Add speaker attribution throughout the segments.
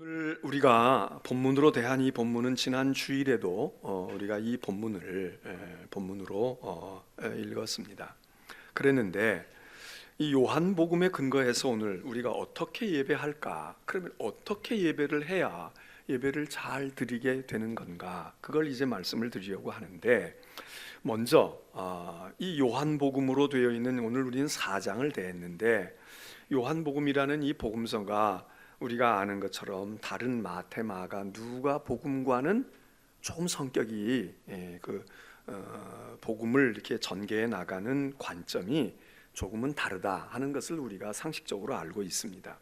Speaker 1: 오늘 우리가 본문으로 대한 이 본문은 지난 주일에도 우리가 이 본문을 본문으로 읽었습니다. 그랬는데 이 요한복음에 근거해서 오늘 우리가 어떻게 예배할까? 그러면 어떻게 예배를 해야 예배를 잘 드리게 되는 건가? 그걸 이제 말씀을 드리려고 하는데, 먼저 이 요한복음으로 되어 있는, 오늘 우리는 4장을 대했는데, 요한복음이라는 이 복음서가 우리가 아는 것처럼 다른 마태, 마가, 누가 복음과는 조금 성격이 복음을 이렇게 전개해 나가는 관점이 조금은 다르다 하는 것을 우리가 상식적으로 알고 있습니다.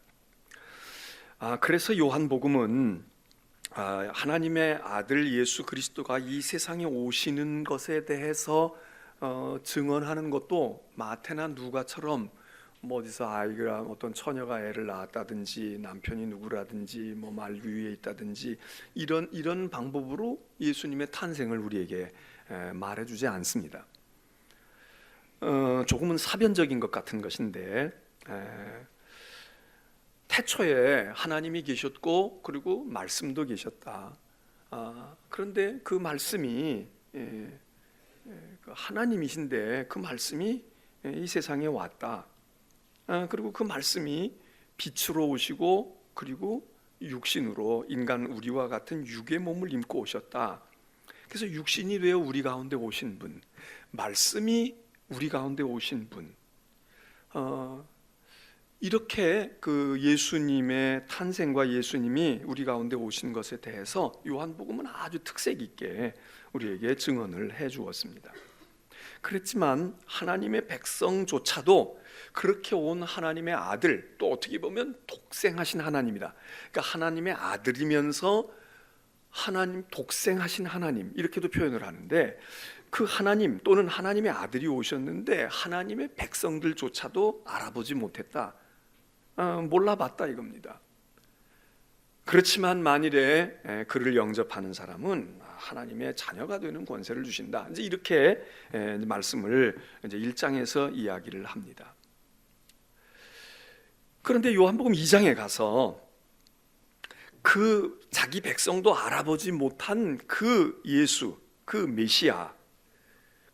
Speaker 1: 그래서 요한복음은 하나님의 아들 예수 그리스도가 이 세상에 오시는 것에 대해서 증언하는 것도 마태나 누가처럼 어디서 아이가 어떤 처녀가 애를 낳았다든지 남편이 누구라든지 말구유에 있다든지 이런 방법으로 예수님의 탄생을 우리에게 말해주지 않습니다. 조금은 사변적인 것 같은 것인데, 태초에 하나님이 계셨고 그리고 말씀도 계셨다. 그런데 그 말씀이 하나님이신데 그 말씀이 이 세상에 왔다. 그리고 그 말씀이 빛으로 오시고 그리고 육신으로 인간 우리와 같은 육의 몸을 입고 오셨다. 그래서 육신이 되어 우리 가운데 오신 분, 말씀이 우리 가운데 오신 분, 이렇게 그 예수님의 탄생과 예수님이 우리 가운데 오신 것에 대해서 요한복음은 아주 특색 있게 우리에게 증언을 해 주었습니다. 그렇지만 하나님의 백성조차도 그렇게 온 하나님의 아들, 또 어떻게 보면 독생하신 하나님이다. 그러니까 하나님의 아들이면서 하나님, 독생하신 하나님, 이렇게도 표현을 하는데, 그 하나님 또는 하나님의 아들이 오셨는데 하나님의 백성들조차도 알아보지 못했다, 몰라봤다 이겁니다. 그렇지만 만일에 그를 영접하는 사람은 하나님의 자녀가 되는 권세를 주신다. 이제 이렇게 말씀을 이제 1장에서 이야기를 합니다. 그런데 요한복음 2장에 가서 그 자기 백성도 알아보지 못한 그 예수, 그 메시아,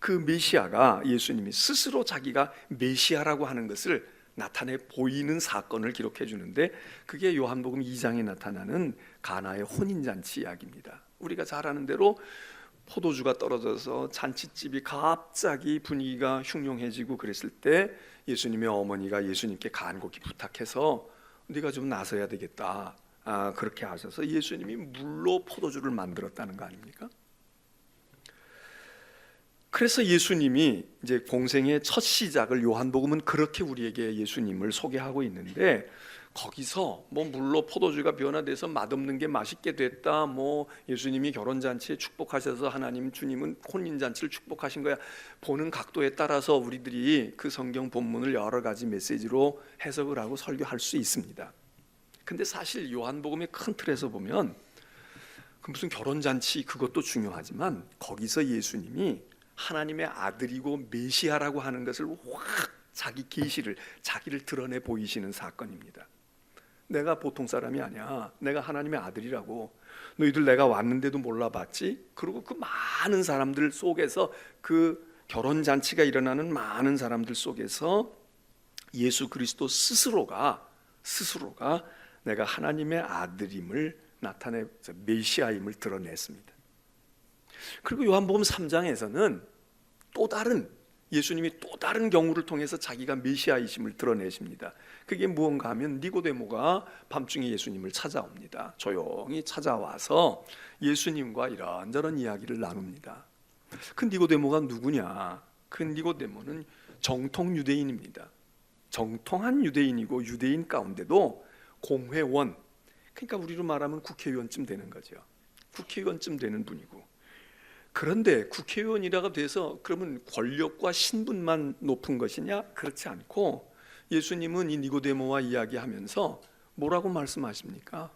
Speaker 1: 그 메시아가 예수님이 스스로 자기가 메시아라고 하는 것을 나타내 보이는 사건을 기록해 주는데, 그게 요한복음 2장에 나타나는 가나의 혼인잔치 이야기입니다. 우리가 잘 아는 대로 포도주가 떨어져서 잔치집이 갑자기 분위기가 흉흉해지고 그랬을 때 예수님의 어머니가 예수님께 간곡히 부탁해서 네가 좀 나서야 되겠다, 그렇게 하셔서 예수님이 물로 포도주를 만들었다는 거 아닙니까? 그래서 예수님이 이제 공생의 첫 시작을 요한복음은 그렇게 우리에게 예수님을 소개하고 있는데, 거기서 물로 포도주가 변화돼서 맛없는 게 맛있게 됐다, 예수님이 결혼잔치에 축복하셔서 하나님 주님은 혼인잔치를 축복하신 거야, 보는 각도에 따라서 우리들이 그 성경 본문을 여러 가지 메시지로 해석을 하고 설교할 수 있습니다. 근데 사실 요한복음의 큰 틀에서 보면 그 무슨 결혼잔치 그것도 중요하지만, 거기서 예수님이 하나님의 아들이고 메시아라고 하는 것을 확 자기 계시를, 자기를 드러내 보이시는 사건입니다. 내가 보통 사람이 아니야, 내가 하나님의 아들이라고, 너희들 내가 왔는데도 몰라봤지? 그리고 그 많은 사람들 속에서, 그 결혼잔치가 일어나는 많은 사람들 속에서 예수 그리스도 스스로가 내가 하나님의 아들임을 나타내 메시아임을 드러냈습니다. 그리고 요한복음 3장에서는 또 다른, 예수님이 또 다른 경우를 통해서 자기가 메시아이심을 드러내십니다. 그게 무언가 하면 니고데모가 밤중에 예수님을 찾아옵니다. 조용히 찾아와서 예수님과 이런저런 이야기를 나눕니다. 그 니고데모가 누구냐? 그 니고데모는 정통 유대인입니다. 정통한 유대인이고, 유대인 가운데도 공회원, 그러니까 우리로 말하면 국회의원쯤 되는 거죠. 국회의원쯤 되는 분이고, 그런데 국회의원이라고 돼서 그러면 권력과 신분만 높은 것이냐? 그렇지 않고, 예수님은 이 니고데모와 이야기하면서 뭐라고 말씀하십니까?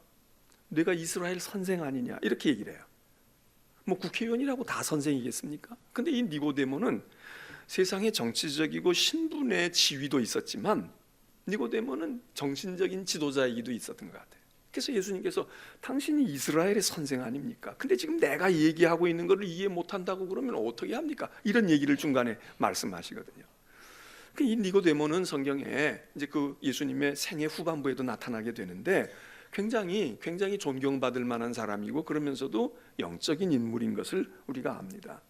Speaker 1: 내가 이스라엘 선생 아니냐, 이렇게 얘기를 해요. 국회의원이라고 다 선생이겠습니까? 근데 이 니고데모는 세상의 정치적이고 신분의 지위도 있었지만, 니고데모는 정신적인 지도자이기도 있었던 것 같아요. 그래서 예수님께서 당신이 이스라엘의 선생 아닙니까? 근데 지금 내가 얘기하고 있는 것을 이해 못한다고 그러면 어떻게 합니까? 이런 얘기를 중간에 말씀하시거든요. 이 니고데모는 성경에 이제 그 예수님의 생애 후반부에도 나타나게 되는데 굉장히 존경받을 만한 사람이고 그러면서도 영적인 인물인 것을 우리가 압니다.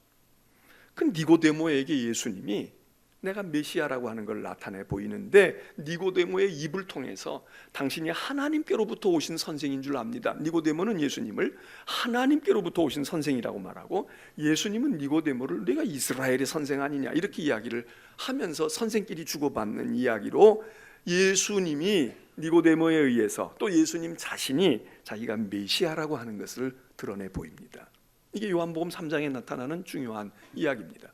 Speaker 1: 그 니고데모에게 예수님이 내가 메시아라고 하는 걸 나타내 보이는데 니고데모의 입을 통해서 당신이 하나님께로부터 오신 선생인 줄 압니다. 니고데모는 예수님을 하나님께로부터 오신 선생이라고 말하고 예수님은 니고데모를 내가 이스라엘의 선생 아니냐 이렇게 이야기를 하면서 선생끼리 주고받는 이야기로 예수님이 니고데모에 의해서 또 예수님 자신이 자기가 메시아라고 하는 것을 드러내 보입니다. 이게 요한복음 3장에 나타나는 중요한 이야기입니다.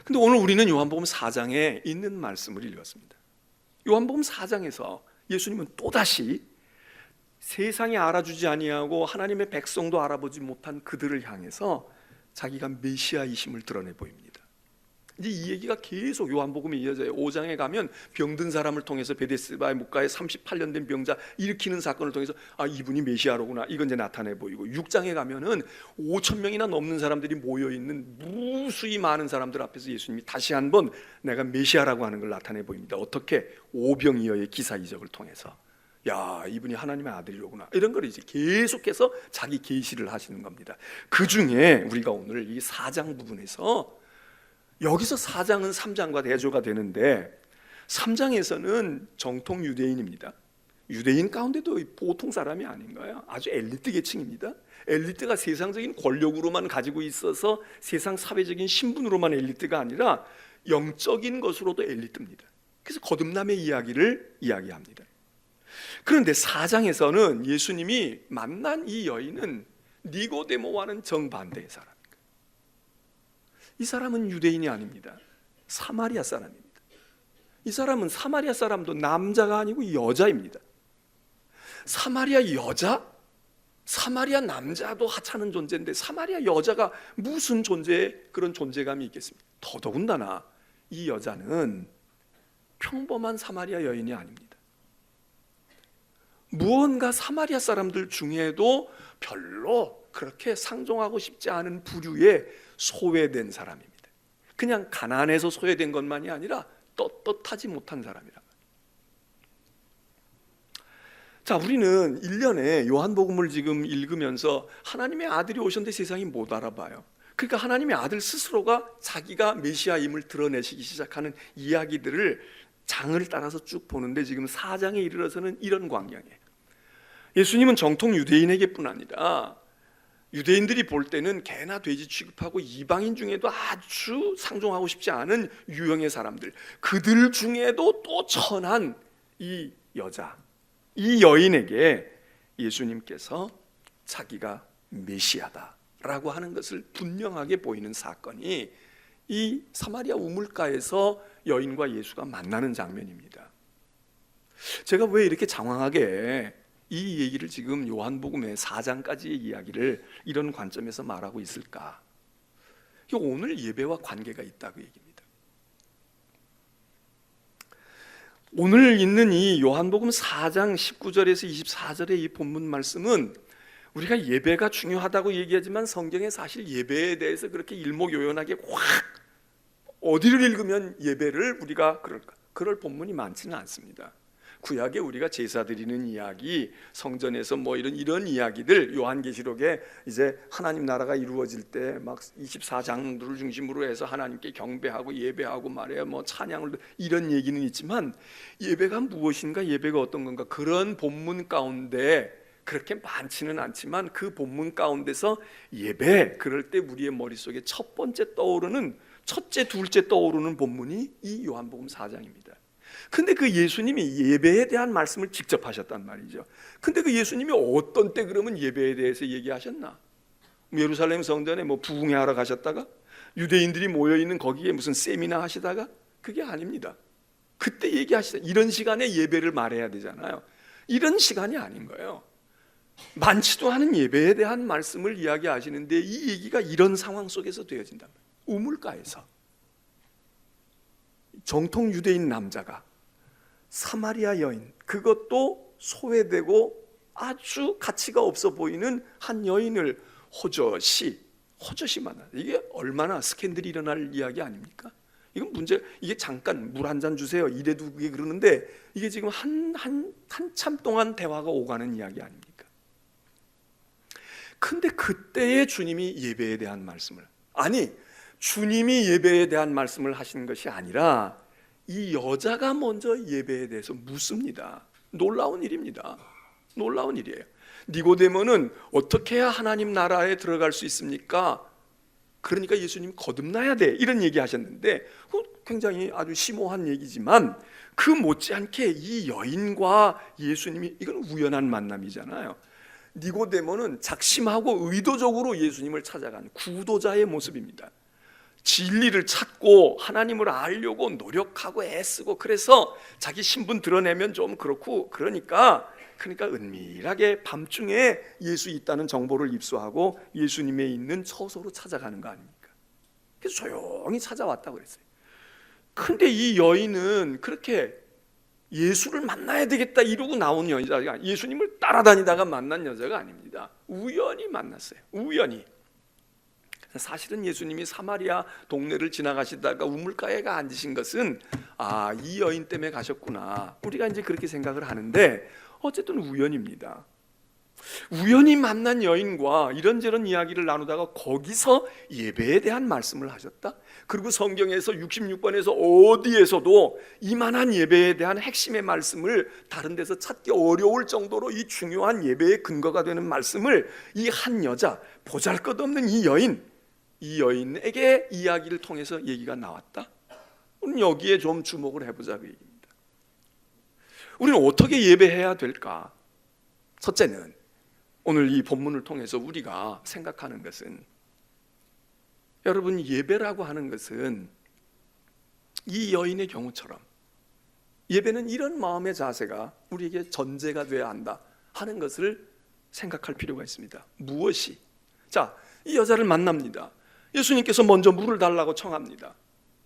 Speaker 1: 근데 오늘 우리는 요한복음 4장에 있는 말씀을 읽었습니다. 요한복음 4장에서 예수님은 또다시 세상이 알아주지 아니하고 하나님의 백성도 알아보지 못한 그들을 향해서 자기가 메시아이심을 드러내 보입니다. 이제 이 얘기가 계속 요한복음에 이어져요. 5장에 가면 병든 사람을 통해서 베데스다의 묵가에 38년 된 병자 일으키는 사건을 통해서 아 이분이 메시아로구나 이건 이제 나타내 보이고 6장에 가면은 5천 명이나 넘는 사람들이 모여있는 무수히 많은 사람들 앞에서 예수님이 다시 한번 내가 메시아라고 하는 걸 나타내 보입니다. 어떻게? 오병이어의 기사 이적을 통해서 야 이분이 하나님의 아들이로구나 이런 걸 이제 계속해서 자기 계시를 하시는 겁니다. 그 중에 우리가 오늘 이 4장 부분에서 여기서 4장은 3장과 대조가 되는데 3장에서는 정통 유대인입니다. 유대인 가운데도 보통 사람이 아닌 거예요. 아주 엘리트 계층입니다. 엘리트가 세상적인 권력으로만 가지고 있어서 세상 사회적인 신분으로만 엘리트가 아니라 영적인 것으로도 엘리트입니다. 그래서 거듭남의 이야기를 이야기합니다. 그런데 4장에서는 예수님이 만난 이 여인은 니고데모와는 정반대의 사람. 이 사람은 유대인이 아닙니다. 사마리아 사람입니다. 이 사람은 사마리아 사람도 남자가 아니고 여자입니다. 사마리아 여자? 사마리아 남자도 하찮은 존재인데 사마리아 여자가 무슨 그런 존재감이 있겠습니까? 더더군다나 이 여자는 평범한 사마리아 여인이 아닙니다. 무언가 사마리아 사람들 중에도 별로 그렇게 상종하고 싶지 않은 부류의 소외된 사람입니다. 그냥 가난해서 소외된 것만이 아니라 떳떳하지 못한 사람이라. 자, 우리는 1년에 요한복음을 지금 읽으면서 하나님의 아들이 오셨는데 세상이 못 알아봐요. 그러니까 하나님의 아들 스스로가 자기가 메시아임을 드러내시기 시작하는 이야기들을 장을 따라서 쭉 보는데 지금 4장에 이르러서는 이런 광경이에요. 예수님은 정통 유대인에게뿐 아니라 유대인들이 볼 때는 개나 돼지 취급하고 이방인 중에도 아주 상종하고 싶지 않은 유형의 사람들, 그들 중에도 또 천한 이 여자, 이 여인에게 예수님께서 자기가 메시아다라고 하는 것을 분명하게 보이는 사건이 이 사마리아 우물가에서 여인과 예수가 만나는 장면입니다. 제가 왜 이렇게 장황하게 이 얘기를 지금 요한복음의 4장까지의 이야기를 이런 관점에서 말하고 있을까? 오늘 예배와 관계가 있다고 얘기입니다. 오늘 있는 이 요한복음 4장 19절에서 24절의 이 본문 말씀은 우리가 예배가 중요하다고 얘기하지만 성경에 사실 예배에 대해서 그렇게 일목요연하게 확 어디를 읽으면 예배를 우리가 그럴 본문이 많지는 않습니다. 구약에 우리가 제사 드리는 이야기, 성전에서 뭐 이런 이야기들, 요한계시록에 이제 하나님 나라가 이루어질 때 막 24장들을 중심으로 해서 하나님께 경배하고 예배하고 말해요. 뭐 찬양을 이런 얘기는 있지만 예배가 무엇인가, 예배가 어떤 건가 그런 본문 가운데 그렇게 많지는 않지만 그 본문 가운데서 예배 그럴 때 우리의 머릿속에 첫째, 둘째 떠오르는 본문이 이 요한복음 4장입니다. 근데 그 예수님이 예배에 대한 말씀을 직접 하셨단 말이죠. 근데 그 예수님이 어떤 때 그러면 예배에 대해서 얘기하셨나? 예루살렘 성전에 뭐 부흥회하러 가셨다가 유대인들이 모여있는 거기에 무슨 세미나 하시다가 그게 아닙니다. 그때 얘기하시다. 이런 시간에 예배를 말해야 되잖아요. 이런 시간이 아닌 거예요. 많지도 않은 예배에 대한 말씀을 이야기하시는데 이 얘기가 이런 상황 속에서 되어진단 말이에요. 우물가에서 정통 유대인 남자가 사마리아 여인, 그것도 소외되고 아주 가치가 없어 보이는 한 여인을 호젓이 만나. 이게 얼마나 스캔들이 일어날 이야기 아닙니까? 이건 이게 잠깐 물 한 잔 주세요 이래도 그게 그러는데, 이게 지금 한참 동안 대화가 오가는 이야기 아닙니까? 근데 그때의 주님이 예배에 대한 말씀을, 주님이 예배에 대한 말씀을 하시는 것이 아니라 이 여자가 먼저 예배에 대해서 묻습니다. 놀라운 일입니다. 놀라운 일이에요. 니고데모는 어떻게 해야 하나님 나라에 들어갈 수 있습니까? 그러니까 예수님 거듭나야 돼, 이런 얘기 하셨는데, 굉장히 아주 심오한 얘기지만 그 못지않게 이 여인과 예수님이, 이건 우연한 만남이잖아요. 니고데모는 작심하고 의도적으로 예수님을 찾아간 구도자의 모습입니다. 진리를 찾고 하나님을 알려고 노력하고 애쓰고, 그래서 자기 신분 드러내면 좀 그렇고, 그러니까 은밀하게 밤중에 예수 있다는 정보를 입수하고 예수님의 있는 처소로 찾아가는 거 아닙니까? 그래서 조용히 찾아왔다고 그랬어요. 근데 이 여인은 그렇게 예수를 만나야 되겠다 이러고 나온 여자가, 예수님을 따라다니다가 만난 여자가 아닙니다. 우연히 만났어요. 우연히. 사실은 예수님이 사마리아 동네를 지나가시다가 우물가에 앉으신 것은 이 여인 때문에 가셨구나, 우리가 이제 그렇게 생각을 하는데, 어쨌든 우연입니다. 우연히 만난 여인과 이런저런 이야기를 나누다가 거기서 예배에 대한 말씀을 하셨다. 그리고 성경에서 66번에서 어디에서도 이만한 예배에 대한 핵심의 말씀을 다른 데서 찾기 어려울 정도로 이 중요한 예배의 근거가 되는 말씀을 이 한 여자, 보잘것없는 이 여인에게 이야기를 통해서 얘기가 나왔다. 우리는 여기에 좀 주목을 해보자, 그 얘기입니다. 우리는 어떻게 예배해야 될까? 첫째는 오늘 이 본문을 통해서 우리가 생각하는 것은, 여러분, 예배라고 하는 것은 이 여인의 경우처럼 예배는 이런 마음의 자세가 우리에게 전제가 되어야 한다 하는 것을 생각할 필요가 있습니다. 무엇이? 자, 이 여자를 만납니다. 예수님께서 먼저 물을 달라고 청합니다.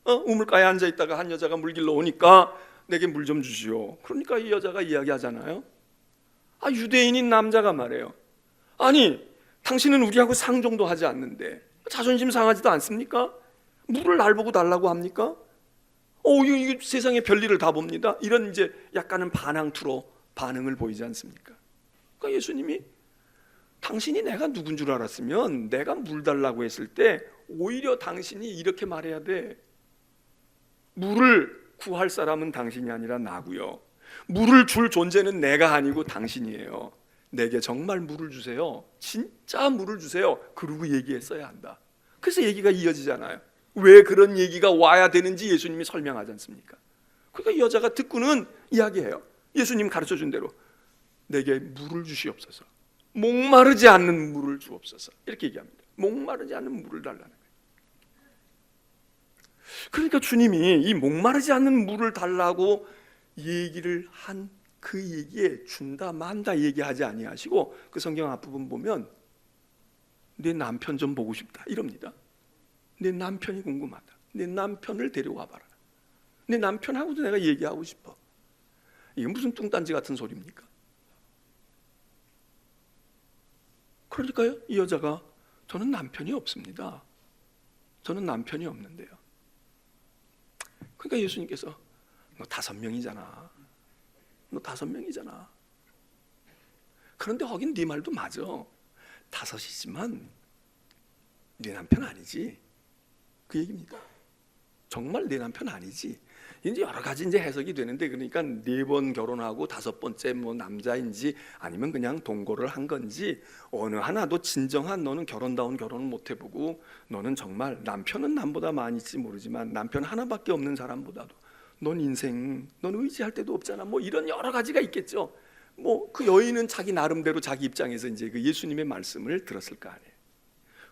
Speaker 1: 우물가에 앉아있다가 한 여자가 물 길러 오니까 내게 물 좀 주시오. 그러니까 이 여자가 이야기하잖아요. 유대인인 남자가 말해요. 당신은 우리하고 상종도 하지 않는데 자존심 상하지도 않습니까? 물을 날 보고 달라고 합니까? 이거 세상에 별일을 다 봅니다. 이런 이제 약간은 반항투로 반응을 보이지 않습니까? 그러니까 예수님이, 당신이 내가 누군 줄 알았으면 내가 물 달라고 했을 때 오히려 당신이 이렇게 말해야 돼. 물을 구할 사람은 당신이 아니라 나고요, 물을 줄 존재는 내가 아니고 당신이에요. 내게 정말 물을 주세요. 진짜 물을 주세요. 그러고 얘기했어야 한다. 그래서 얘기가 이어지잖아요. 왜 그런 얘기가 와야 되는지 예수님이 설명하지 않습니까? 그러니까 이 여자가 듣고는 이야기해요. 예수님 가르쳐준 대로 내게 물을 주시옵소서, 목마르지 않는 물을 주옵소서, 이렇게 얘기합니다. 목마르지 않는 물을 달라는 거예요. 그러니까 주님이 이 목마르지 않는 물을 달라고 얘기를 한 그 얘기에 준다 만다 얘기하지 아니하시고, 그 성경 앞부분 보면 내 남편 좀 보고 싶다 이럽니다. 내 남편이 궁금하다. 내 남편을 데려와 봐라. 내 남편하고도 내가 얘기하고 싶어. 이게 무슨 뚱딴지 같은 소리입니까? 그러니까요, 이 여자가, 저는 남편이 없습니다. 저는 남편이 없는데요. 그러니까 예수님께서, 너 5명이잖아. 너 5명이잖아. 그런데 하긴 네 말도 맞아. 5이지만 네 남편 아니지. 그 얘기입니다. 정말 내 남편 아니지. 이제 여러 가지 이제 해석이 되는데, 그러니까 4번 결혼하고 5번째 뭐 남자인지 아니면 그냥 동거를 한 건지, 어느 하나도 진정한, 너는 결혼다운 결혼을 못 해보고, 너는 정말 남편은 남보다 많이지 모르지만 남편 하나밖에 없는 사람보다도 넌 인생, 넌 의지할 데도 없잖아. 뭐 이런 여러 가지가 있겠죠. 뭐 그 여인은 자기 나름대로 자기 입장에서 이제 그 예수님의 말씀을 들었을 거 아니에요.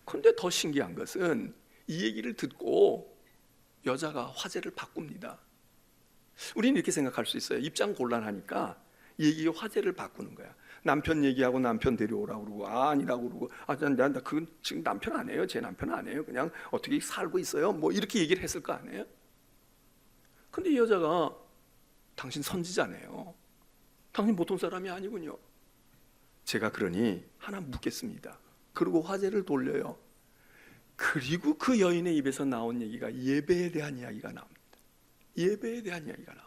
Speaker 1: 그런데 더 신기한 것은 이 얘기를 듣고 여자가 화제를 바꿉니다. 우리는 이렇게 생각할 수 있어요. 입장 곤란하니까 얘기의 화제를 바꾸는 거야. 남편 얘기하고 남편 데려오라고 그러고, 아니라고 그러고, 나 그건 지금 남편 아니에요. 제 남편 아니에요. 그냥 어떻게 살고 있어요. 뭐 이렇게 얘기를 했을 거 아니에요. 근데 이 여자가, 당신 선지자네요. 당신 보통 사람이 아니군요. 제가 그러니 하나 묻겠습니다. 그리고 화제를 돌려요. 그리고 그 여인의 입에서 나온 얘기가 예배에 대한 이야기가 나옵니다. 예배에 대한 이야기가 나와.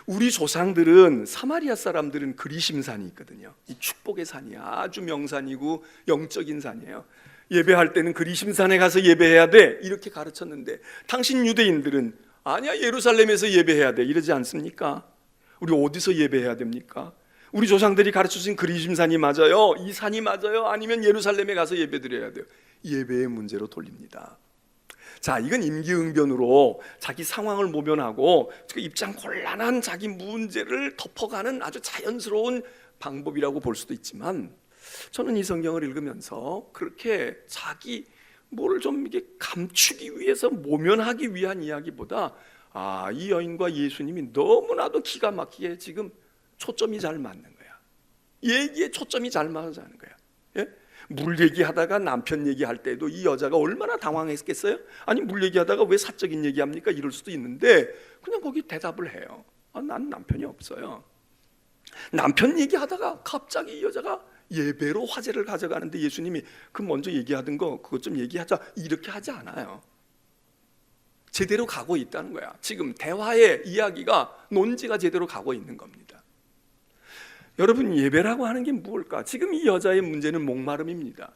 Speaker 1: 우리 조상들은, 사마리아 사람들은 그리심산이 있거든요. 이 축복의 산이 아주 명산이고 영적인 산이에요. 예배할 때는 그리심산에 가서 예배해야 돼, 이렇게 가르쳤는데 당신 유대인들은 아니야, 예루살렘에서 예배해야 돼, 이러지 않습니까? 우리 어디서 예배해야 됩니까? 우리 조상들이 가르쳐준 그리심산이 맞아요? 이 산이 맞아요? 아니면 예루살렘에 가서 예배드려야 돼요? 예배의 문제로 돌립니다. 자, 이건 임기응변으로 자기 상황을 모면하고 입장 곤란한 자기 문제를 덮어가는 아주 자연스러운 방법이라고 볼 수도 있지만, 저는 이 성경을 읽으면서 그렇게 자기 뭐를 좀 이게 감추기 위해서 모면하기 위한 이야기보다, 이 여인과 예수님이 너무나도 기가 막히게 지금 초점이 잘 맞는 거야. 얘기에 초점이 잘 맞아서 하는 거야. 예? 물 얘기하다가 남편 얘기할 때도 이 여자가 얼마나 당황했겠어요? 아니, 물 얘기하다가 왜 사적인 얘기합니까? 이럴 수도 있는데 그냥 거기 대답을 해요. 난 남편이 없어요. 남편 얘기하다가 갑자기 이 여자가 예배로 화제를 가져가는데 예수님이 그 먼저 얘기하던 거 그것 좀 얘기하자, 이렇게 하지 않아요. 제대로 가고 있다는 거야. 지금 대화의 이야기가, 논지가 제대로 가고 있는 겁니다. 여러분, 예배라고 하는 게 무엇일까? 지금 이 여자의 문제는 목마름입니다.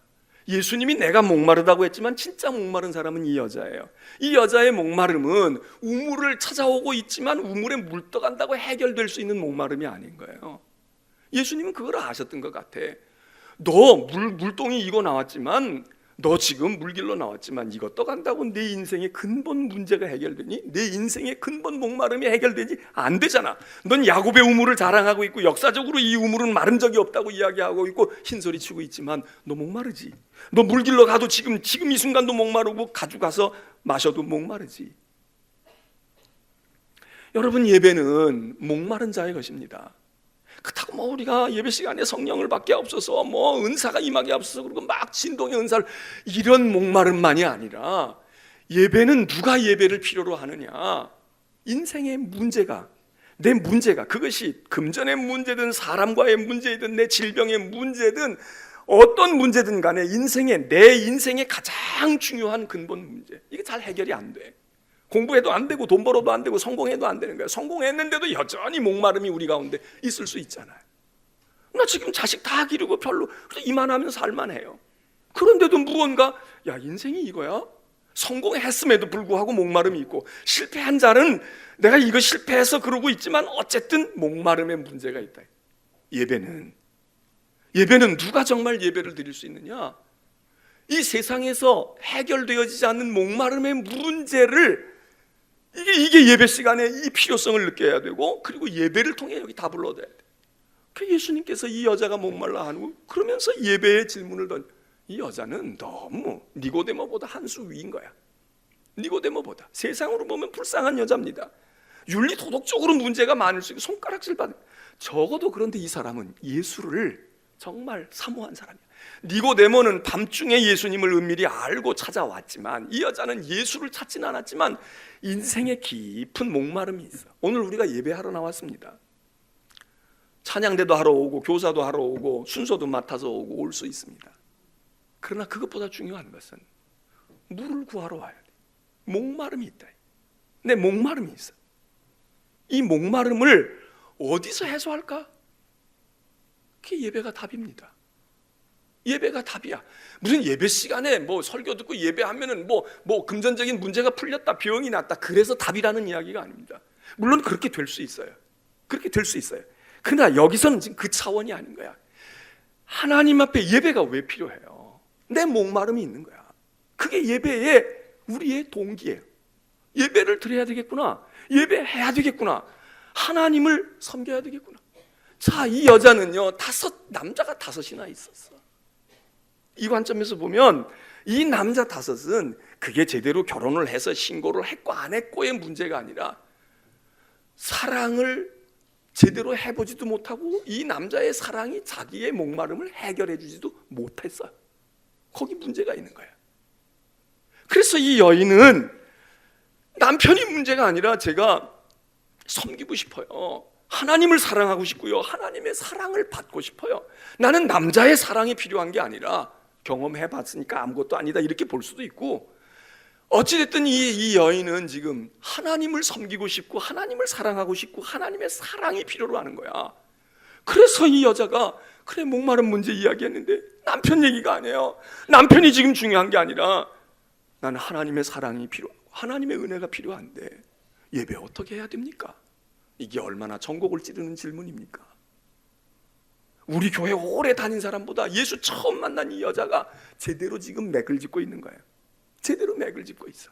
Speaker 1: 예수님이 내가 목마르다고 했지만 진짜 목마른 사람은 이 여자예요. 이 여자의 목마름은 우물을 찾아오고 있지만 우물에 물 떠간다고 해결될 수 있는 목마름이 아닌 거예요. 예수님은 그걸 아셨던 것 같아. 너 물동이 이거 나왔지만, 너 지금 물길로 나왔지만 이거 떠간다고 내 인생의 근본 문제가 해결되니? 내 인생의 근본 목마름이 해결되지 안 되잖아. 넌 야곱의 우물을 자랑하고 있고 역사적으로 이 우물은 마른 적이 없다고 이야기하고 있고 흰소리치고 있지만 너 목마르지. 너 물길로 가도 지금 이 순간도 목마르고 가져가서 마셔도 목마르지. 여러분, 예배는 목마른 자의 것입니다. 그렇다고 뭐 우리가 예배 시간에 성령을 받게 없어서 뭐 은사가 임하게 없어서 그리고 막 진동의 은사를, 이런 목마름만이 아니라 예배는 누가 예배를 필요로 하느냐? 인생의 문제가, 내 문제가, 그것이 금전의 문제든 사람과의 문제든 내 질병의 문제든 어떤 문제든 간에 내 인생의 가장 중요한 근본 문제, 이게 잘 해결이 안 돼. 공부해도 안 되고 돈 벌어도 안 되고 성공해도 안 되는 거야. 성공했는데도 여전히 목마름이 우리 가운데 있을 수 있잖아요. 나 지금 자식 다 기르고 별로 이만하면 살만해요. 그런데도 무언가, 인생이 이거야? 성공했음에도 불구하고 목마름이 있고, 실패한 자는 내가 이거 실패해서 그러고 있지만 어쨌든 목마름의 문제가 있다. 예배는 누가 정말 예배를 드릴 수 있느냐? 이 세상에서 해결되어지지 않는 목마름의 문제를, 이게 예배 시간에 이 필요성을 느껴야 되고, 그리고 예배를 통해 여기 답을 얻어야 돼. 그 예수님께서 이 여자가 목말라 하고 그러면서 예배의 질문을 이 여자는 너무 니고데모보다 한 수 위인 거야. 니고데모보다 세상으로 보면 불쌍한 여자입니다. 윤리 도덕적으로 문제가 많을 수 있고 손가락질 받는, 적어도 그런데 이 사람은 예수를 정말 사모한 사람이야. 니고데모는 밤중에 예수님을 은밀히 알고 찾아왔지만 이 여자는 예수를 찾진 않았지만 인생에 깊은 목마름이 있어. 오늘 우리가 예배하러 나왔습니다. 찬양대도 하러 오고 교사도 하러 오고 순서도 맡아서 오고 올 수 있습니다. 그러나 그것보다 중요한 것은 물을 구하러 와야 돼. 목마름이 있다. 내 목마름이 있어. 이 목마름을 어디서 해소할까? 그게 예배가 답입니다. 예배가 답이야. 무슨 예배 시간에 뭐 설교 듣고 예배하면은 뭐 금전적인 문제가 풀렸다, 병이 났다, 그래서 답이라는 이야기가 아닙니다. 물론 그렇게 될 수 있어요. 그렇게 될 수 있어요. 그러나 여기서는 지금 그 차원이 아닌 거야. 하나님 앞에 예배가 왜 필요해요? 내 목마름이 있는 거야. 그게 예배의 우리의 동기예요. 예배를 드려야 되겠구나. 예배해야 되겠구나. 하나님을 섬겨야 되겠구나. 자, 이 여자는요, 남자가 5이나 있었어. 이 관점에서 보면 이 남자 5은 그게 제대로 결혼을 해서 신고를 했고 안 했고의 문제가 아니라 사랑을 제대로 해보지도 못하고 이 남자의 사랑이 자기의 목마름을 해결해 주지도 못했어요. 거기 문제가 있는 거예요. 그래서 이 여인은 남편이 문제가 아니라 제가 섬기고 싶어요. 하나님을 사랑하고 싶고요, 하나님의 사랑을 받고 싶어요. 나는 남자의 사랑이 필요한 게 아니라 경험해봤으니까 아무것도 아니다 이렇게 볼 수도 있고, 어찌됐든 이 여인은 지금 하나님을 섬기고 싶고 하나님을 사랑하고 싶고 하나님의 사랑이 필요로 하는 거야. 그래서 이 여자가 그래 목마른 문제 이야기했는데 남편 얘기가 아니에요. 남편이 지금 중요한 게 아니라 나는 하나님의 사랑이 필요하고 하나님의 은혜가 필요한데 예배 어떻게 해야 됩니까? 이게 얼마나 전곡을 찌르는 질문입니까? 우리 교회 오래 다닌 사람보다 예수 처음 만난 이 여자가 제대로 지금 맥을 짚고 있는 거예요. 제대로 맥을 짚고 있어.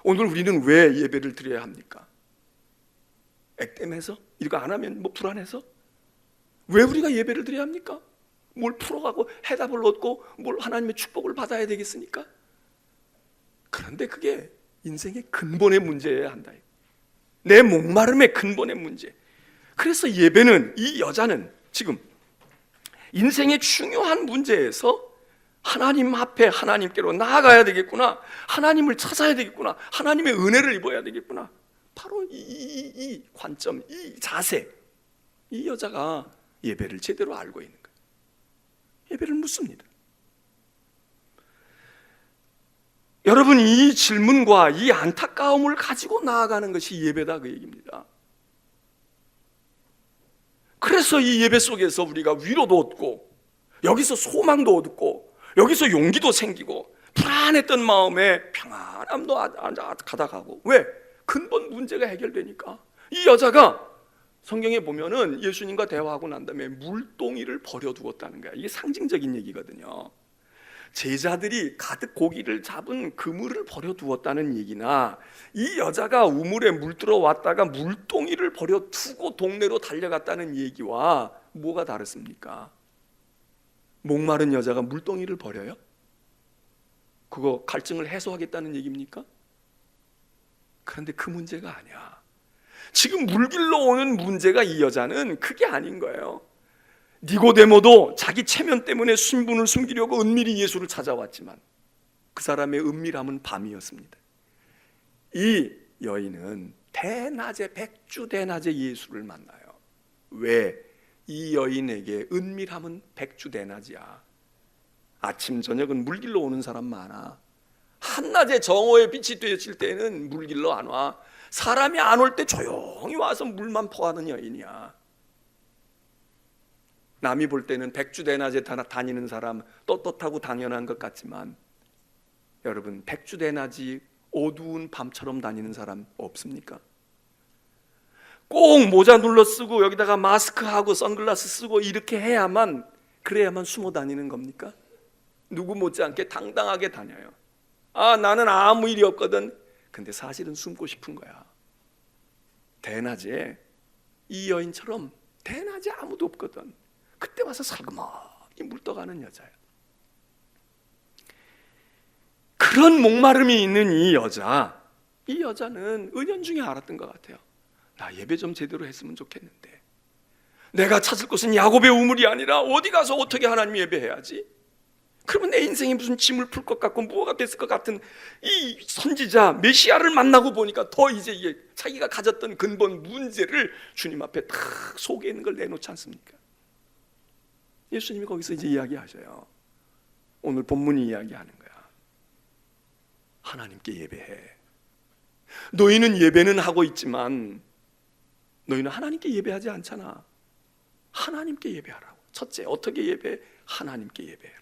Speaker 1: 오늘 우리는 왜 예배를 드려야 합니까? 액땜해서? 이거 안 하면 뭐 불안해서? 왜 우리가 예배를 드려야 합니까? 뭘 풀어가고 해답을 얻고 뭘 하나님의 축복을 받아야 되겠습니까? 그런데 그게 인생의 근본의 문제여야 한다. 내 목마름의 근본의 문제. 그래서 예배는, 이 여자는 지금 인생의 중요한 문제에서 하나님 앞에 하나님께로 나아가야 되겠구나, 하나님을 찾아야 되겠구나, 하나님의 은혜를 입어야 되겠구나, 바로 이 관점, 이 자세, 이 여자가 예배를 제대로 알고 있는 거예요. 예배를 묻습니다. 여러분, 이 질문과 이 안타까움을 가지고 나아가는 것이 예배다, 그 얘기입니다. 그래서 이 예배 속에서 우리가 위로도 얻고, 여기서 소망도 얻고, 여기서 용기도 생기고, 불안했던 마음에 평안함도 가다가고. 왜? 근본 문제가 해결되니까. 이 여자가 성경에 보면은 예수님과 대화하고 난 다음에 물동이를 버려두었다는 거야. 이게 상징적인 얘기거든요. 제자들이 가득 고기를 잡은 그물을 버려두었다는 얘기나, 이 여자가 우물에 물 들어왔다가 물동이를 버려두고 동네로 달려갔다는 얘기와 뭐가 다릅니까? 목마른 여자가 물동이를 버려요? 그거 갈증을 해소하겠다는 얘기입니까? 그런데 그 문제가 아니야. 지금 물길로 오는 문제가, 이 여자는 그게 아닌 거예요. 니고데모도 자기 체면 때문에 신분을 숨기려고 은밀히 예수를 찾아왔지만 그 사람의 은밀함은 밤이었습니다. 이 여인은 대낮에, 백주대낮에 예수를 만나요. 왜? 이 여인에게 은밀함은 백주대낮이야. 아침 저녁은 물길로 오는 사람 많아. 한낮에 정오의 빛이 되어질 때는 물길로 안 와. 사람이 안 올 때 조용히 와서 물만 퍼하는 여인이야. 남이 볼 때는 백주대낮에 다니는 사람 떳떳하고 당연한 것 같지만, 여러분, 백주대낮이 어두운 밤처럼 다니는 사람 없습니까? 꼭 모자 눌러 쓰고 여기다가 마스크하고 선글라스 쓰고 이렇게 해야만, 그래야만 숨어 다니는 겁니까? 누구 못지않게 당당하게 다녀요. 아, 나는 아무 일이 없거든. 근데 사실은 숨고 싶은 거야. 대낮에 이 여인처럼 대낮에 아무도 없거든. 그때 와서 살그머니 물떠가는 여자야. 그런 목마름이 있는 이 여자는 은연중에 알았던 것 같아요. 나 예배 좀 제대로 했으면 좋겠는데, 내가 찾을 곳은 야곱의 우물이 아니라 어디 가서 어떻게 하나님 예배해야지? 그러면 내 인생이 무슨 짐을 풀 것 같고 뭐가 됐을 것 같은 이 선지자 메시아를 만나고 보니까 더 이제 이게 자기가 가졌던 근본 문제를 주님 앞에 탁 속에 있는 걸 내놓지 않습니까? 예수님이 거기서 이제 이야기하셔요. 오늘 본문이 이야기하는 거야. 하나님께 예배해. 너희는 예배는 하고 있지만 너희는 하나님께 예배하지 않잖아. 하나님께 예배하라고. 첫째, 어떻게 예배해? 하나님께 예배해라.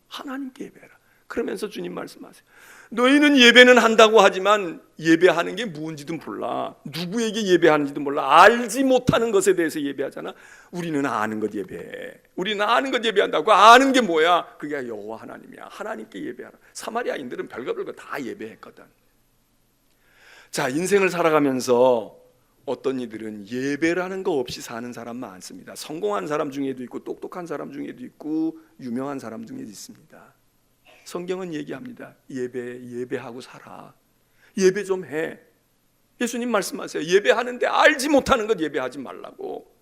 Speaker 1: 하나님께 예배해라. 그러면서 주님 말씀하세요. 너희는 예배는 한다고 하지만 예배하는 게 뭔지도 몰라. 누구에게 예배하는지도 몰라. 알지 못하는 것에 대해서 예배하잖아. 우리는 아는 것 예배해. 우리는 아는 것 예배한다고. 아는 게 뭐야? 그게 여호와 하나님이야. 하나님께 예배하라. 사마리아인들은 별거 다 예배했거든. 자, 인생을 살아가면서 어떤 이들은 예배라는 거 없이 사는 사람 많습니다. 성공한 사람 중에도 있고 똑똑한 사람 중에도 있고 유명한 사람 중에도 있습니다. 성경은 얘기합니다. 예배하고 살아. 예배 좀 해. 예수님 말씀하세요. 예배하는데 알지 못하는 것 예배하지 말라고.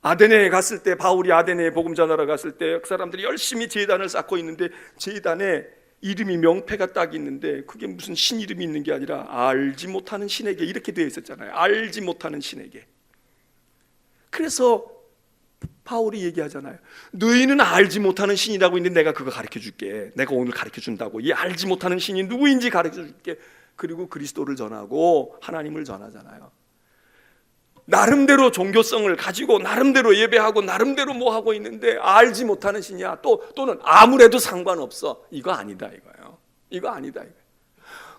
Speaker 1: 아데네에 갔을 때, 바울이 아데네에 복음 전하러 갔을 때 그 사람들이 열심히 제단을 쌓고 있는데 제단에 이름이, 명패가 딱 있는데 그게 무슨 신 이름이 있는 게 아니라 알지 못하는 신에게 이렇게 되어 있었잖아요. 알지 못하는 신에게. 그래서 바울이 얘기하잖아요. 너희는 알지 못하는 신이라고 있는데 내가 그거 가르쳐 줄게. 내가 오늘 가르쳐 준다고. 이 알지 못하는 신이 누구인지 가르쳐 줄게. 그리고 그리스도를 전하고 하나님을 전하잖아요. 나름대로 종교성을 가지고 나름대로 예배하고 나름대로 뭐 하고 있는데 알지 못하는 신이야. 또는 아무래도 상관없어. 이거 아니다 이거예요. 이거 아니다 이거예요.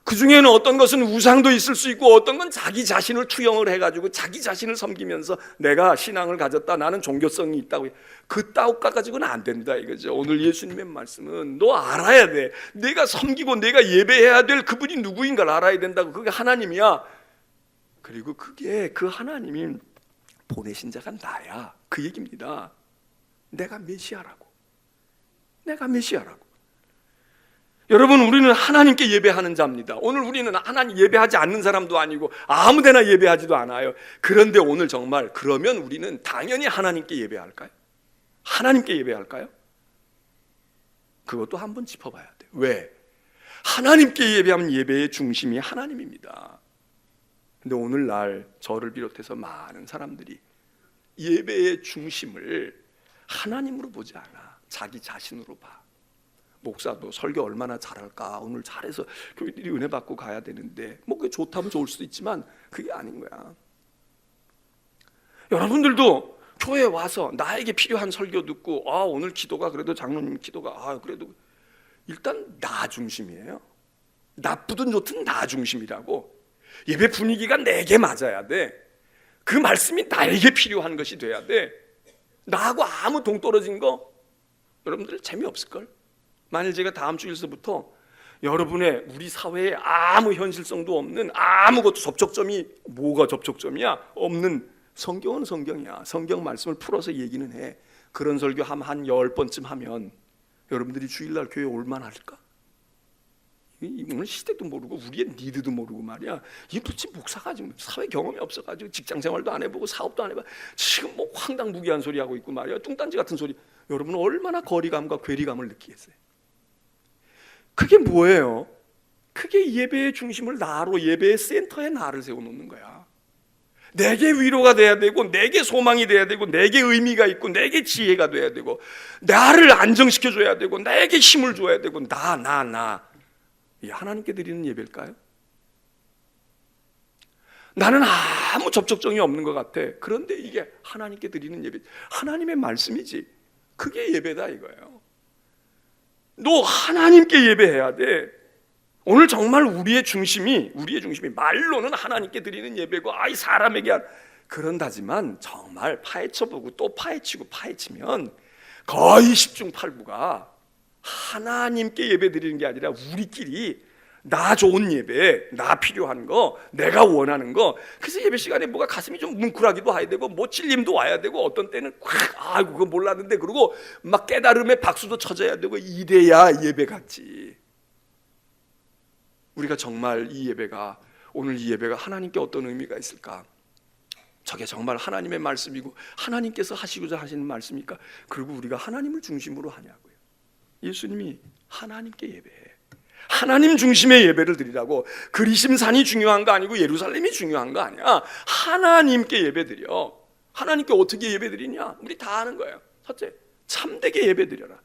Speaker 1: 그 중에는 어떤 것은 우상도 있을 수 있고 어떤 건 자기 자신을 투영을 해가지고 자기 자신을 섬기면서 내가 신앙을 가졌다, 나는 종교성이 있다고. 그 따옥가 가지고는 안 된다 이거죠. 오늘 예수님의 말씀은 너 알아야 돼. 내가 섬기고 내가 예배해야 될 그분이 누구인가를 알아야 된다고. 그게 하나님이야. 그리고 그게 그 하나님이 보내신 자가 나야. 그 얘기입니다. 내가 메시아라고. 내가 메시아라고. 여러분, 우리는 하나님께 예배하는 자입니다. 오늘 우리는 하나님 예배하지 않는 사람도 아니고 아무데나 예배하지도 않아요. 그런데 오늘 정말 그러면 우리는 당연히 하나님께 예배할까요? 하나님께 예배할까요? 그것도 한번 짚어봐야 돼요. 왜? 하나님께 예배하면 예배의 중심이 하나님입니다. 근데 오늘날 저를 비롯해서 많은 사람들이 예배의 중심을 하나님으로 보지 않아. 자기 자신으로 봐. 목사도 설교 얼마나 잘할까, 오늘 잘해서 교인들이 은혜 받고 가야 되는데, 뭐 그게 좋다면 좋을 수도 있지만 그게 아닌 거야. 여러분들도 교회에 와서 나에게 필요한 설교 듣고 오늘 기도가 그래도 장로님 기도가 그래도 일단 나 중심이에요. 나쁘든 좋든 나 중심이라고. 예배 분위기가 내게 맞아야 돼. 그 말씀이 나에게 필요한 것이 돼야 돼. 나하고 아무 동떨어진 거 여러분들 재미없을걸? 만일 제가 다음 주일서부터 여러분의 우리 사회에 아무 현실성도 없는, 아무것도 접촉점이, 뭐가 접촉점이야? 없는 성경은 성경이야. 성경 말씀을 풀어서 얘기는 해. 그런 설교 한 10번쯤 하면 여러분들이 주일날 교회 올만 할까? 오늘 시대도 모르고 우리의 니드도 모르고 말이야. 이게 도대체 목사가 지금 사회 경험이 없어가지고 직장생활도 안 해보고 사업도 안 해봐. 지금 뭐 황당무계한 소리 하고 있고 말이야. 뚱딴지 같은 소리. 여러분은 얼마나 거리감과 괴리감을 느끼겠어요? 그게 뭐예요? 그게 예배의 중심을 나로, 예배의 센터에 나를 세워놓는 거야. 내게 위로가 돼야 되고, 내게 소망이 돼야 되고, 내게 의미가 있고, 내게 지혜가 돼야 되고, 나를 안정시켜줘야 되고, 나에게 힘을 줘야 되고, 나. 이게 하나님께 드리는 예배일까요? 나는 아무 접촉점이 없는 것 같아. 그런데 이게 하나님께 드리는 예배, 하나님의 말씀이지. 그게 예배다 이거예요. 너 하나님께 예배해야 돼. 오늘 정말 우리의 중심이 말로는 하나님께 드리는 예배고, 사람에게 그런다지만 정말 파헤쳐보고 또 파헤치고 파헤치면 거의 10중 8구가 하나님께 예배 드리는 게 아니라 우리끼리 나 좋은 예배, 나 필요한 거, 내가 원하는 거. 그래서 예배 시간에 뭐가 가슴이 좀 뭉클하기도 해야 되고, 뭐 찔림도 와야 되고, 어떤 때는 그거 몰랐는데 그러고 막 깨달음에 박수도 쳐줘야 되고, 이래야 예배 같지. 우리가 정말 오늘 이 예배가 하나님께 어떤 의미가 있을까? 저게 정말 하나님의 말씀이고 하나님께서 하시고자 하시는 말씀입니까? 그리고 우리가 하나님을 중심으로 하냐고요. 예수님이 하나님께 예배해. 하나님 중심의 예배를 드리라고. 그리심산이 중요한 거 아니고 예루살렘이 중요한 거 아니야. 하나님께 예배 드려. 하나님께 어떻게 예배 드리냐? 우리 다 아는 거예요. 첫째, 참되게 예배 드려라.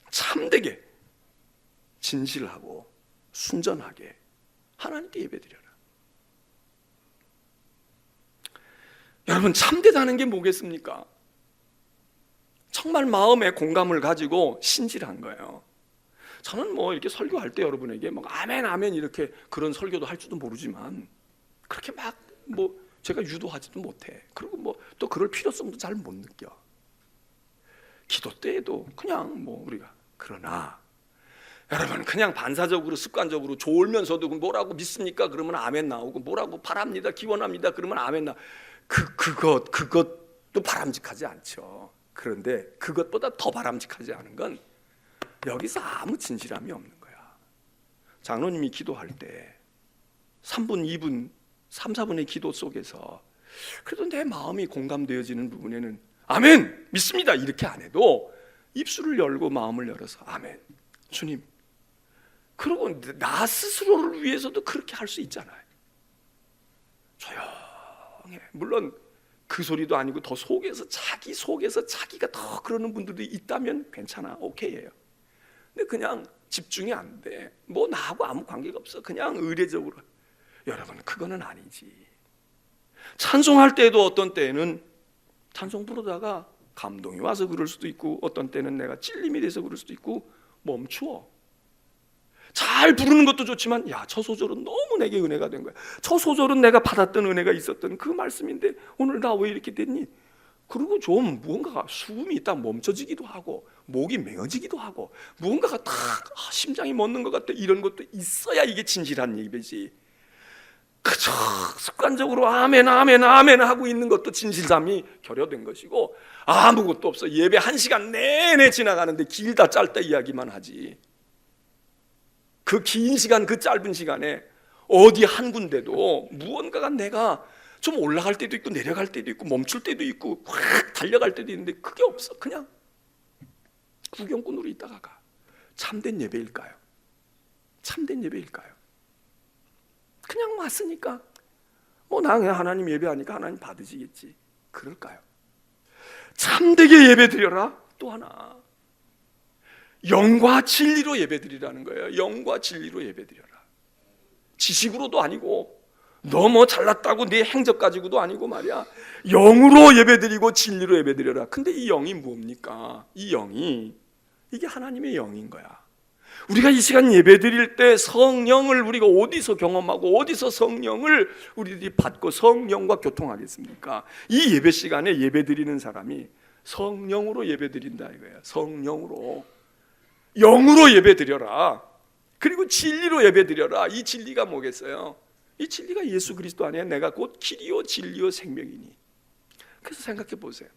Speaker 1: 참되게, 진실하고 순전하게 하나님께 예배 드려라. 여러분, 참되다는 게 뭐겠습니까? 정말 마음에 공감을 가지고 신실한 거예요. 저는 뭐 이렇게 설교할 때 여러분에게 막 아멘 아멘 이렇게 그런 설교도 할 줄도 모르지만, 그렇게 막 뭐 제가 유도하지도 못해. 그리고 뭐 또 그럴 필요성도 잘 못 느껴. 기도 때에도 그냥 뭐 우리가, 그러나 여러분, 그냥 반사적으로 습관적으로 좋으면서도 뭐라고 믿습니까? 그러면 아멘 나오고, 뭐라고 바랍니다, 기원합니다, 그러면 아멘 나. 그것도 바람직하지 않죠. 그런데 그것보다 더 바람직하지 않은 건 여기서 아무 진실함이 없는 거야. 장로님이 기도할 때 3분, 2분, 3, 4분의 기도 속에서 그래도 내 마음이 공감되어지는 부분에는 아멘, 믿습니다 이렇게 안 해도 입술을 열고 마음을 열어서 아멘, 주님. 그리고 나 스스로를 위해서도 그렇게 할 수 있잖아요. 조용해. 물론 그 소리도 아니고 더 속에서 자기가 더 그러는 분들도 있다면 괜찮아, 오케이예요. 근데 그냥 집중이 안 돼. 뭐 나하고 아무 관계가 없어. 그냥 의례적으로. 여러분, 그거는 아니지. 찬송할 때도 어떤 때에는 찬송 부르다가 감동이 와서 그럴 수도 있고, 어떤 때는 내가 찔림이 돼서 그럴 수도 있고, 멈추어. 잘 부르는 것도 좋지만, 야, 저 소절은 너무 내게 은혜가 된 거야. 저 소절은 내가 받았던 은혜가 있었던 그 말씀인데 오늘 나 왜 이렇게 됐니? 그리고 좀 무언가가 수음이 있다 멈춰지기도 하고, 목이 메어지기도 하고, 무언가가 딱 심장이 멎는 것 같아. 이런 것도 있어야 이게 진실한 예배지. 그저 습관적으로 아멘 아멘 아멘 하고 있는 것도 진실함이 결여된 것이고, 아무것도 없어. 예배 1시간 내내 지나가는데 길다 짧다 이야기만 하지. 그 긴 시간, 그 짧은 시간에 어디 한 군데도 무언가가 내가 좀 올라갈 때도 있고 내려갈 때도 있고 멈출 때도 있고 확 달려갈 때도 있는데 그게 없어. 그냥 구경꾼으로 있다가 가. 참된 예배일까요? 참된 예배일까요? 그냥 왔으니까 뭐 나 그냥 하나님 예배하니까 하나님 받으시겠지, 그럴까요? 참되게 예배 드려라. 또 하나, 영과 진리로 예배드리라는 거예요. 영과 진리로 예배드려라. 지식으로도 아니고 너 뭐 잘났다고 네 행적 가지고도 아니고 말이야. 영으로 예배드리고 진리로 예배드려라. 근데 이 영이 뭡니까? 이 영이 이게 하나님의 영인 거야. 우리가 이 시간 예배드릴 때 성령을 우리가 어디서 경험하고 어디서 성령을 우리들이 받고 성령과 교통하겠습니까? 이 예배 시간에 예배드리는 사람이 성령으로 예배드린다 이거예요. 성령으로, 영으로 예배드려라. 그리고 진리로 예배드려라. 이 진리가 뭐겠어요? 이 진리가 예수 그리스도 안에 내가 곧 길이요 진리요 생명이니. 그래서 생각해 보세요.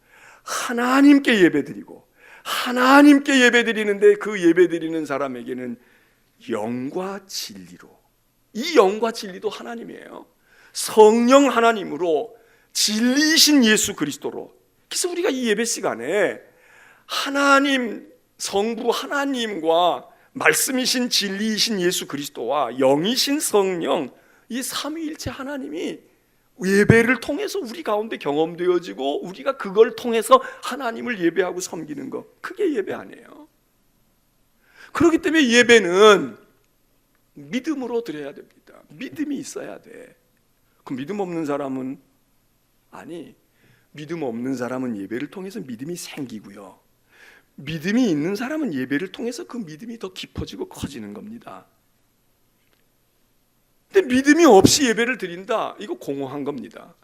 Speaker 1: 하나님께 예배드리고 하나님께 예배드리는데 그 예배드리는 사람에게는 영과 진리로, 이 영과 진리도 하나님이에요. 성령 하나님으로, 진리이신 예수 그리스도로. 그래서 우리가 이 예배 시간에 하나님 성부 하나님과 말씀이신 진리이신 예수 그리스도와 영이신 성령, 이 삼위일체 하나님이 예배를 통해서 우리 가운데 경험되어지고 우리가 그걸 통해서 하나님을 예배하고 섬기는 것, 그게 예배 아니에요. 그렇기 때문에 예배는 믿음으로 드려야 됩니다. 믿음이 있어야 돼. 그 믿음 없는 사람은, 아니, 믿음 없는 사람은 예배를 통해서 믿음이 생기고요, 믿음이 있는 사람은 예배를 통해서 그 믿음이 더 깊어지고 커지는 겁니다. 근데 믿음이 없이 예배를 드린다, 이거 공허한 겁니다.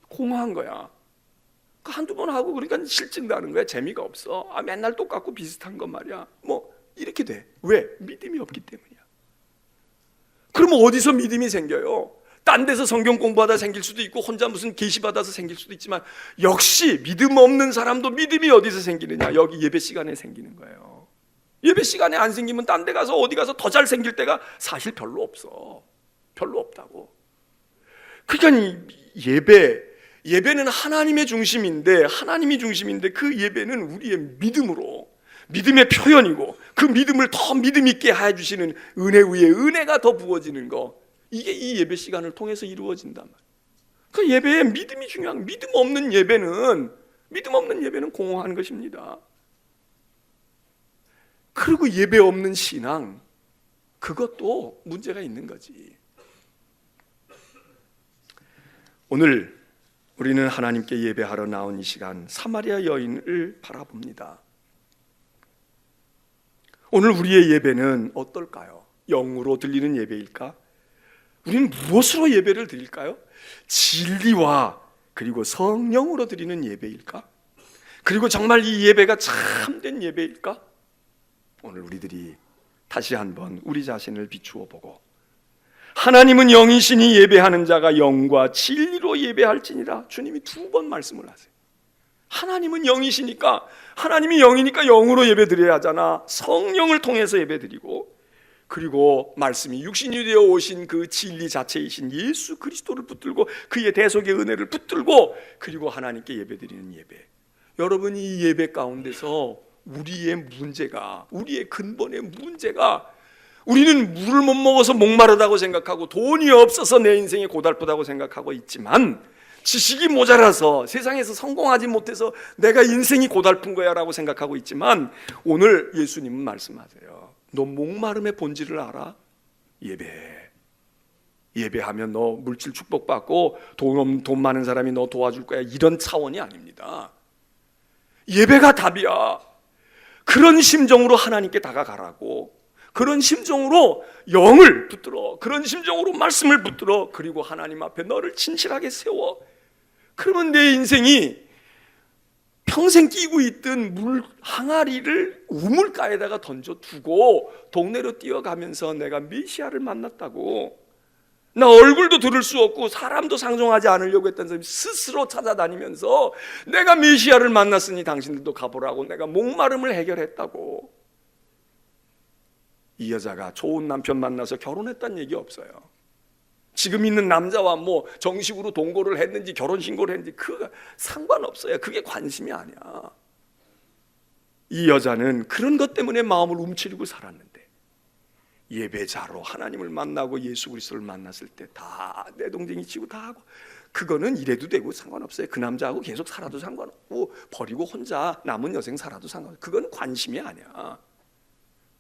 Speaker 1: 공허한 거야. 한두 번 하고 그러니까 실증 나는 거야. 재미가 없어. 맨날 똑같고 비슷한 것 말이야. 뭐 이렇게 돼. 왜? 믿음이 없기 때문이야. 그러면 어디서 믿음이 생겨요? 딴 데서 성경 공부하다 생길 수도 있고 혼자 무슨 계시 받아서 생길 수도 있지만, 역시 믿음 없는 사람도 믿음이 어디서 생기느냐? 여기 예배 시간에 생기는 거예요. 예배 시간에 안 생기면 딴 데 가서 어디 가서 더 잘 생길 때가 사실 별로 없어. 별로 없다고. 그러니까 예배는 하나님의 중심인데, 하나님이 중심인데 그 예배는 우리의 믿음으로, 믿음의 표현이고, 그 믿음을 더 믿음 있게 해주시는 은혜 위에 은혜가 더 부어지는 거, 이게 이 예배 시간을 통해서 이루어진단 말이에요. 그 예배에 믿음이 중요한, 믿음 없는 예배는 공허한 것입니다. 그리고 예배 없는 신앙, 그것도 문제가 있는 거지. 오늘 우리는 하나님께 예배하러 나온 이 시간 사마리아 여인을 바라봅니다. 오늘 우리의 예배는 어떨까요? 영으로 들리는 예배일까? 우리는 무엇으로 예배를 드릴까요? 진리와 그리고 성령으로 드리는 예배일까? 그리고 정말 이 예배가 참된 예배일까? 오늘 우리들이 다시 한번 우리 자신을 비추어 보고, 하나님은 영이시니 예배하는 자가 영과 진리로 예배할지니라, 주님이 2번 말씀을 하세요. 하나님은 영이시니까, 하나님이 영이니까 영으로 예배드려야 하잖아. 성령을 통해서 예배드리고, 그리고 말씀이 육신이 되어 오신 그 진리 자체이신 예수 그리스도를 붙들고 그의 대속의 은혜를 붙들고, 그리고 하나님께 예배드리는 예배. 여러분, 이 예배 가운데서 우리의 문제가, 우리의 근본의 문제가, 우리는 물을 못 먹어서 목마르다고 생각하고 돈이 없어서 내 인생이 고달프다고 생각하고 있지만, 지식이 모자라서 세상에서 성공하지 못해서 내가 인생이 고달픈 거야 라고 생각하고 있지만, 오늘 예수님은 말씀하세요. 너 목마름의 본질을 알아? 예배하면 너 물질 축복받고 돈 많은 사람이 너 도와줄 거야, 이런 차원이 아닙니다. 예배가 답이야. 그런 심정으로 하나님께 다가가라고, 그런 심정으로 영을 붙들어, 그런 심정으로 말씀을 붙들어, 그리고 하나님 앞에 너를 진실하게 세워. 그러면 내 인생이 평생 끼고 있던 물 항아리를 우물가에다가 던져두고 동네로 뛰어가면서 내가 메시아를 만났다고, 나 얼굴도 들을 수 없고 사람도 상종하지 않으려고 했던 사람이 스스로 찾아다니면서 내가 메시아를 만났으니 당신들도 가보라고, 내가 목마름을 해결했다고. 이 여자가 좋은 남편 만나서 결혼했다는 얘기 없어요. 지금 있는 남자와 뭐 정식으로 동거를 했는지 결혼신고를 했는지 그거 상관없어요. 그게 관심이 아니야. 이 여자는 그런 것 때문에 마음을 움츠리고 살았는데, 예배자로 하나님을 만나고 예수 그리스도를 만났을 때 다 내 동생이 치고 다 하고, 그거는 이래도 되고 상관없어요. 그 남자하고 계속 살아도 상관없고 버리고 혼자 남은 여생 살아도 상관없어요. 그건 관심이 아니야.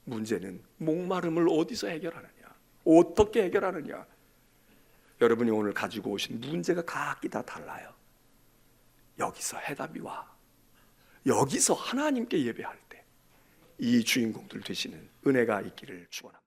Speaker 1: 문제는 목마름을 어디서 해결하느냐, 어떻게 해결하느냐. 여러분이 오늘 가지고 오신 문제가 각기 다 달라요. 여기서 해답이 와. 여기서 하나님께 예배할 때 이 주인공들 되시는 은혜가 있기를 축원합니다.